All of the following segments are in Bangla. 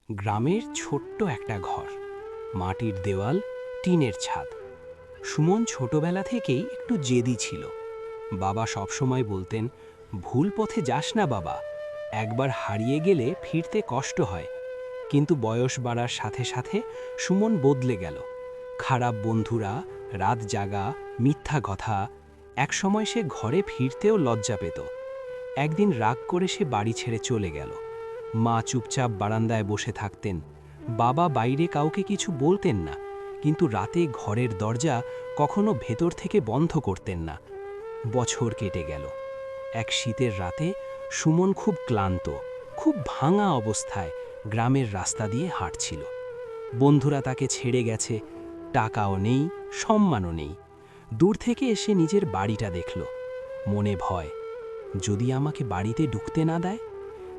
গ্রামের ছোট্ট একটা ঘর, মাটির দেওয়াল, টিনের ছাদ। সুমন ছোটবেলা থেকেই একটু জেদি ছিল। বাবা সবসময় বলতেন, ভুল পথে যাস না বাবা, একবার হারিয়ে গেলে ফিরতে কষ্ট হয়। কিন্তু বয়স বাড়ার সাথে সাথে সুমন বদলে গেল। খারাপ বন্ধুরা, রাত জাগা, মিথ্যা কথা। একসময় সে ঘরে ফিরতেও লজ্জা পেত। একদিন রাগ করে সে বাড়ি ছেড়ে চলে গেল। মা চুপচাপ বারান্দায় বসে থাকতেন। বাবা বাইরে কাউকে কিছু বলতেন না, কিন্তু রাতে ঘরের দরজা কখনো ভেতর থেকে বন্ধ করতেন না। বছর কেটে গেল। এক শীতের রাতে সুমন খুব ক্লান্ত, খুব ভাঙা অবস্থায় গ্রামের রাস্তা দিয়ে হাঁটছিল। বন্ধুরা তাকে ছেড়ে গেছে, টাকাও নেই, সম্মানও নেই। দূর থেকে এসে নিজের বাড়িটা দেখল। মনে ভয়, যদি আমাকে বাড়িতে ঢুকতে না দেয়।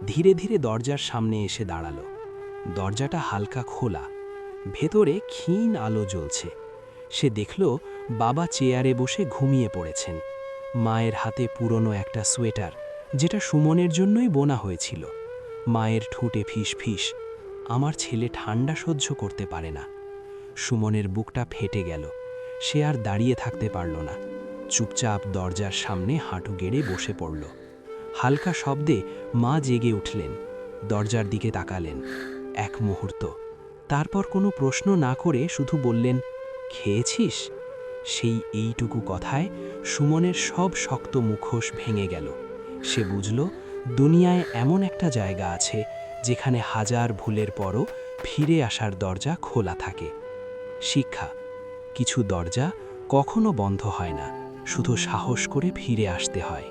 ধীরে ধীরে দরজার সামনে এসে দাঁড়ালো। দরজাটা হালকা খোলা, ভেতরে ক্ষীণ আলো জ্বলছে। সে দেখল বাবা চেয়ারে বসে ঘুমিয়ে পড়েছেন। মায়ের হাতে পুরনো একটা সোয়েটার, যেটা সুমনের জন্যই বোনা হয়েছিল। মায়ের ঠোঁটে ফিস ফিস, আমার ছেলে ঠান্ডা সহ্য করতে পারে না। সুমনের বুকটা ফেটে গেল। সে আর দাঁড়িয়ে থাকতে পারল না। চুপচাপ দরজার সামনে হাঁটু গেড়ে বসে পড়ল। হালকা শব্দে মা জেগে উঠলেন, দরজার দিকে তাকালেন। এক মুহূর্ত, তারপর কোনো প্রশ্ন না করে শুধু বললেন, খেয়েছিস? সেই এইটুকু কথায় সুমনের সব শক্ত মুখোশ ভেঙে গেল। সে বুঝল, দুনিয়ায় এমন একটা জায়গা আছে যেখানে হাজার ভুলের পরও ফিরে আসার দরজা খোলা থাকে। শিক্ষা: কিছু দরজা কখনো বন্ধ হয় না, শুধু সাহস করে ফিরে আসতে হয়।